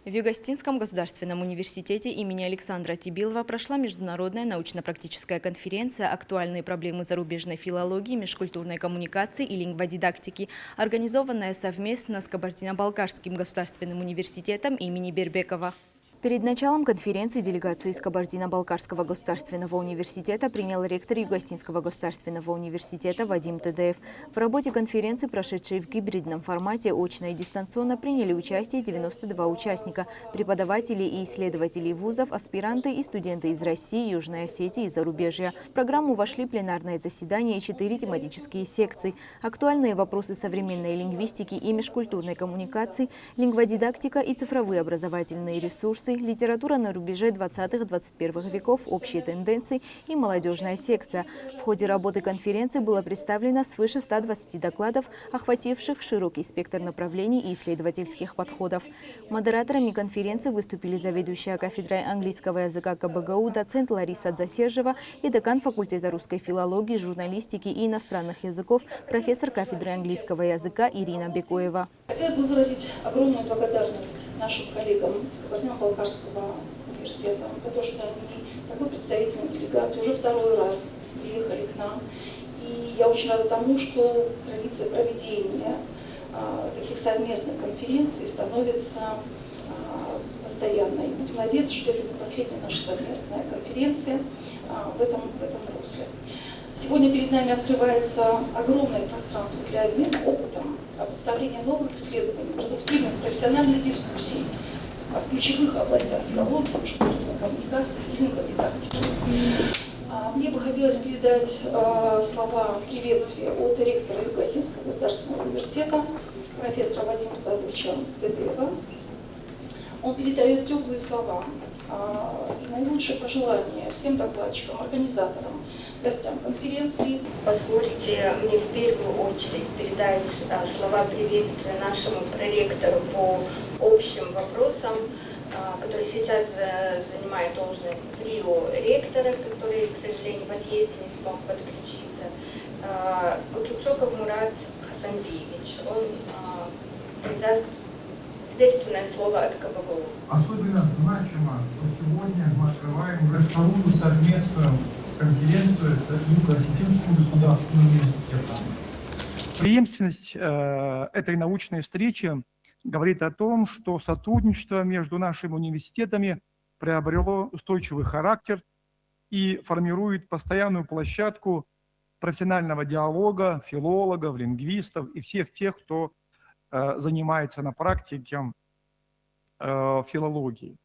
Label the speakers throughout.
Speaker 1: В Югостинском государственном университете имени Александра Тибилова прошла международная научно-практическая конференция «Актуальные проблемы зарубежной филологии, межкультурной коммуникации и лингводидактики», организованная совместно с Кабардино-Балкарским государственным университетом имени Бербекова. Перед началом конференции делегацию из Кабардино-Балкарского государственного университета принял ректор Югостинского государственного университета Вадим Тедеев. В работе конференции, прошедшей в гибридном формате очно и дистанционно, приняли участие 92 участника – преподаватели и исследователи вузов, аспиранты и студенты из России, Южной Осетии и зарубежья. В программу вошли пленарное заседание и 4 тематические секции: актуальные вопросы современной лингвистики и межкультурной коммуникации, лингводидактика и цифровые образовательные ресурсы, литература на рубеже 20-21 веков, общие тенденции и молодежная секция. В ходе работы конференции было представлено свыше 120 докладов, охвативших широкий спектр направлений и исследовательских подходов. Модераторами конференции выступили заведующая кафедрой английского языка КБГУ доцент Лариса Дзасержева и декан факультета русской филологии, журналистики и иностранных языков, профессор кафедры английского языка Ирина Бекоева.
Speaker 2: Хотелось бы выразить огромную благодарность нашим коллегам из Кабардино-Балкарского университета за то, что они такой представительной делегацией уже второй раз приехали к нам. И я очень рада тому, что традиция проведения таких совместных конференций становится постоянной. Будем надеяться, что это не последняя наша совместная конференция в этом русле. Сегодня перед нами открывается огромное пространство для обмена опытом, представления новых исследований, продуктивных профессиональных дискуссий в ключевых областях филологии, межкультурной коммуникации и лингводидактики. Мне бы хотелось передать слова приветствия от ректора Югостинского государственного университета, профессора Вадима Тудазовича Тедеева. Он передает теплые слова и наилучшие пожелания всем докладчикам, организаторам, гостям конференции.
Speaker 3: Позволите мне в первую очередь передать слова приветствия нашему проректору по общим вопросам, который сейчас занимает должность трио ректора, который, к сожалению, в отъезде не смог подключиться, Кутучоков Мурат Хасанбиевич. Он передаст приветственное слово от КБГУ.
Speaker 4: Особенно значимо, что сегодня мы открываем уже вторую совместную конференцию с Юго-Осетинским государственным университетом. Преемственность этой научной встречи говорит о том, что сотрудничество между нашими университетами приобрело устойчивый характер и формирует постоянную площадку профессионального диалога филологов, лингвистов и всех тех, кто занимается на практике филологией.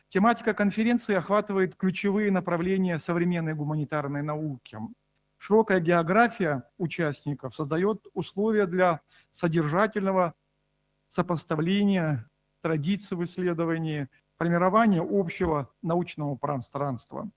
Speaker 4: Тематика конференции охватывает ключевые направления современной гуманитарной науки. Широкая география участников создает условия для содержательного сопоставления традиций в исследовании, формирования общего научного пространства.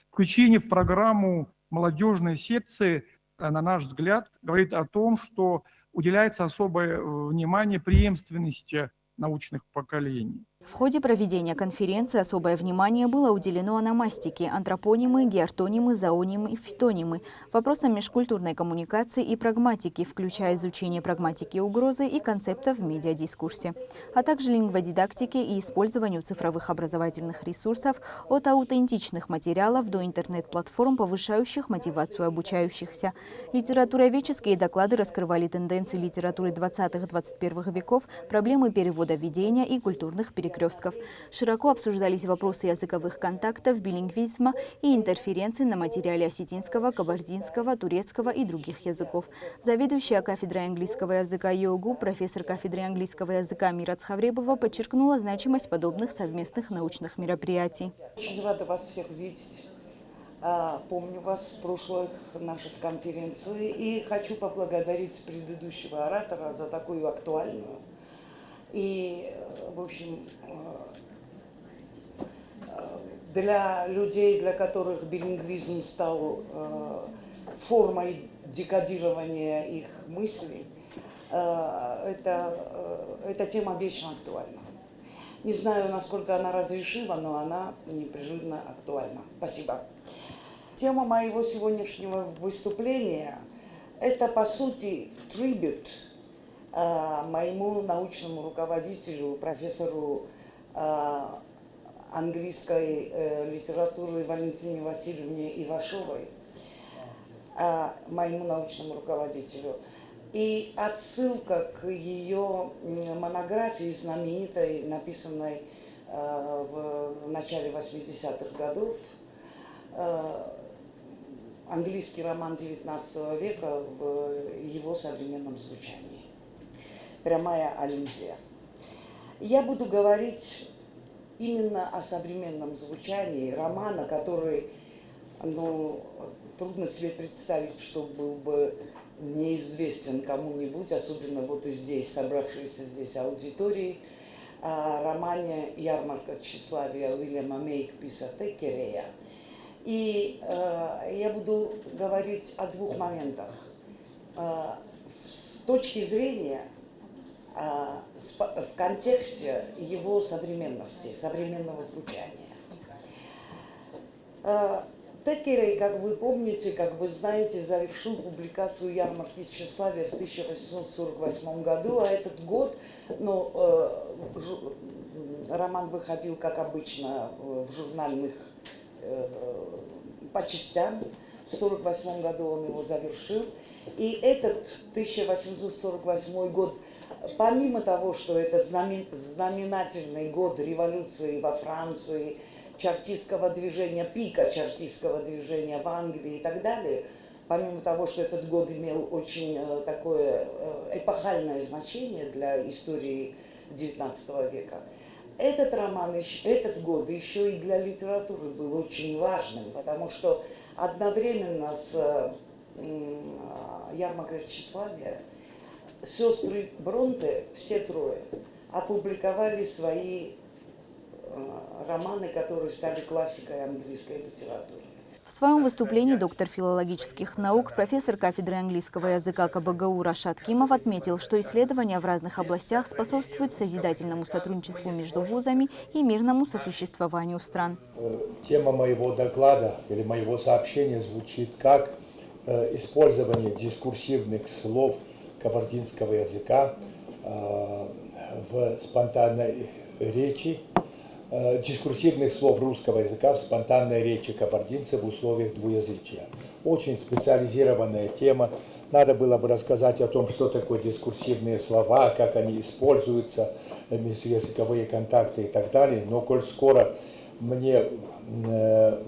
Speaker 4: Включение в программу молодежной секции, на наш взгляд, говорит о том, что уделяется особое внимание преемственности научных поколений.
Speaker 1: В ходе проведения конференции особое внимание было уделено ономастике, антропонимы, геортонимы, зоонимы и фитонимы, вопросам межкультурной коммуникации и прагматики, включая изучение прагматики угрозы и концептов в медиадискурсе, а также лингводидактике и использованию цифровых образовательных ресурсов от аутентичных материалов до интернет-платформ, повышающих мотивацию обучающихся. Литературоведческие доклады раскрывали тенденции литературы 20-21 веков, проблемы перевода введения и культурных перекрестков. Широко обсуждались вопросы языковых контактов, билингвизма и интерференций на материале осетинского, кабардинского, турецкого и других языков. Заведующая кафедрой английского языка ЙОГУ, профессор кафедры английского языка Мира Цхавребова подчеркнула значимость подобных совместных научных мероприятий.
Speaker 5: Очень рада вас всех видеть. Помню вас с прошлых наших конференций и хочу поблагодарить предыдущего оратора за такую актуальную и, в общем, для людей, для которых билингвизм стал формой декодирования их мыслей, эта тема вечно актуальна. Не знаю, насколько она разрешима, но она непрерывно актуальна. Спасибо. Тема моего сегодняшнего выступления – это, по сути, трибют моему научному руководителю, профессору английской литературы Валентине Васильевне Ивашовой, моему научному руководителю. И отсылка к ее монографии знаменитой, написанной в начале 80-х годов, английский роман XIX века в его современном звучании. Прямая аллюзия. Я буду говорить именно о современном звучании романа, который, трудно себе представить, что был бы неизвестен кому-нибудь, особенно вот и здесь, собравшейся здесь аудитории, о романе «Ярмарка тщеславия» Уильяма Мейкписа Теккерея. И я буду говорить о двух моментах. С точки зрения, в контексте его современности, современного звучания. Теккерей, как вы помните, как вы знаете, завершил публикацию «Ярмарки тщеславия» в 1848 году, а этот год, роман выходил, как обычно, в журнальных по частям. В 1948 году он его завершил. И этот 1848 год, помимо того, что это знаменательный год революции во Франции, чартистского движения, пика чартистского движения в Англии и так далее, помимо того, что этот год имел очень такое эпохальное значение для истории XIX века, этот роман, этот год еще и для литературы был очень важным, потому что одновременно с «Ярмаркой тщеславия» сестры Бронте, все трое, опубликовали свои романы, которые стали классикой английской литературы.
Speaker 1: В своем выступлении доктор филологических наук, профессор кафедры английского языка КБГУ Рашад Кимов отметил, что исследования в разных областях способствуют созидательному сотрудничеству между вузами и мирному сосуществованию стран.
Speaker 6: Тема моего доклада или моего сообщения звучит как использование дискурсивных слов кабардинского языка в спонтанной речи, дискурсивных слов русского языка в спонтанной речи кабардинцев в условиях двуязычия. Очень специализированная тема. Надо было бы рассказать о том, что такое дискурсивные слова, как они используются, межязыковые контакты и так далее. Но коль скоро мне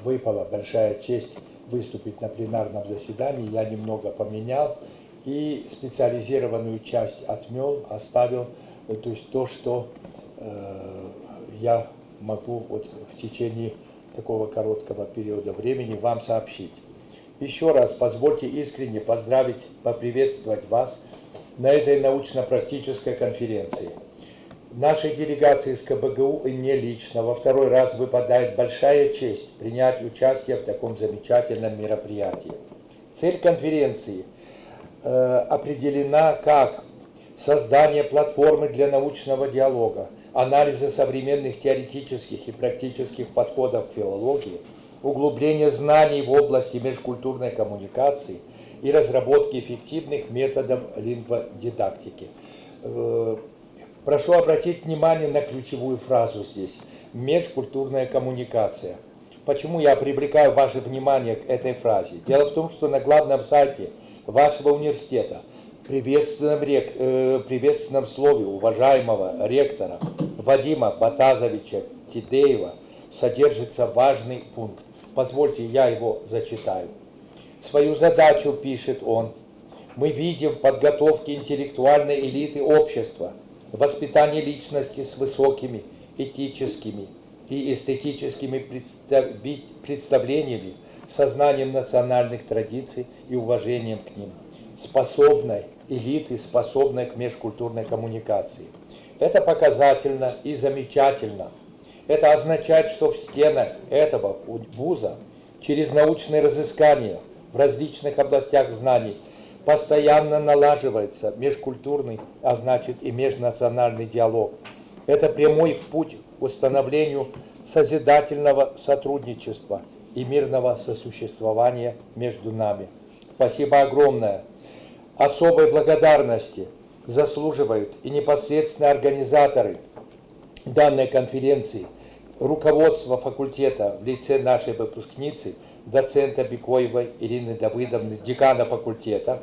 Speaker 6: выпала большая честь выступить на пленарном заседании, я немного поменял и специализированную часть отмел, оставил, то есть то, что я могу вот в течение такого короткого периода времени вам сообщить. Еще раз позвольте искренне поздравить, поприветствовать вас на этой научно-практической конференции. Нашей делегации из КБГУ и мне лично во второй раз выпадает большая честь принять участие в таком замечательном мероприятии. Цель конференции определена как создание платформы для научного диалога, анализа современных теоретических и практических подходов к филологии, углубление знаний в области межкультурной коммуникации и разработки эффективных методов лингводидактики. Прошу обратить внимание на ключевую фразу здесь – межкультурная коммуникация. Почему я привлекаю ваше внимание к этой фразе? Дело в том, что на главном сайте вашего университета в приветственном слове уважаемого ректора Вадима Батазовича Тидеева содержится важный пункт. Позвольте, я его зачитаю. Свою задачу, пишет он, мы видим в подготовке интеллектуальной элиты общества, воспитание личности с высокими этическими и эстетическими представлениями, сознанием национальных традиций и уважением к ним, способной элиты, способной к межкультурной коммуникации. Это показательно и замечательно. Это означает, что в стенах этого вуза через научные разыскания в различных областях знаний постоянно налаживается межкультурный, а значит и межнациональный диалог. Это прямой путь к установлению созидательного сотрудничества и мирного сосуществования между нами. Спасибо огромное. Особой благодарности заслуживают и непосредственно организаторы данной конференции руководство факультета в лице нашей выпускницы, доцента Бекоевой Ирины Давыдовны, декана факультета,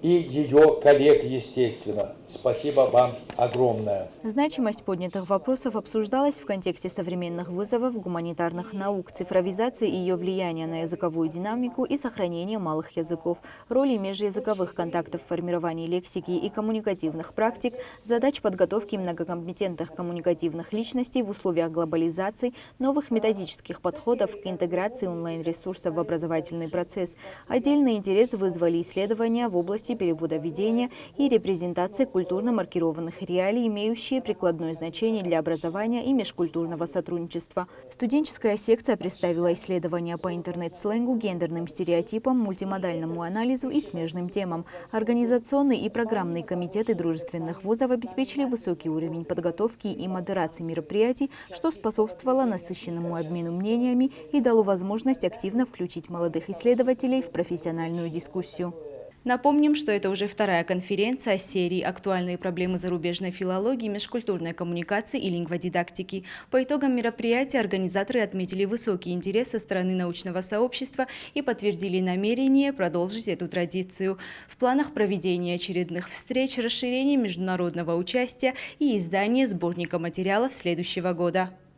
Speaker 6: и ее коллег, естественно. Спасибо вам огромное.
Speaker 1: Значимость поднятых вопросов обсуждалась в контексте современных вызовов гуманитарных наук, цифровизации и ее влияния на языковую динамику и сохранение малых языков, роли межязыковых контактов в формировании лексики и коммуникативных практик, задач подготовки многокомпетентных коммуникативных личностей в условиях глобализации, новых методических подходов к интеграции онлайн-ресурсов в образовательный процесс. Отдельный интерес вызвали исследования в области перевода ведения и репрезентации культурно маркированных реалий, имеющие прикладное значение для образования и межкультурного сотрудничества. Студенческая секция представила исследования по интернет-сленгу, гендерным стереотипам, мультимодальному анализу и смежным темам. Организационный и программный комитеты дружественных вузов обеспечили высокий уровень подготовки и модерации мероприятий, что способствовало насыщенному обмену мнениями и дало возможность активно включить молодых исследователей в профессиональную дискуссию. Напомним, что это уже вторая конференция серии «Актуальные проблемы зарубежной филологии, межкультурной коммуникации и лингводидактики». По итогам мероприятия организаторы отметили высокий интерес со стороны научного сообщества и подтвердили намерение продолжить эту традицию. В планах проведения очередных встреч, расширение международного участия и издание сборника материалов следующего года.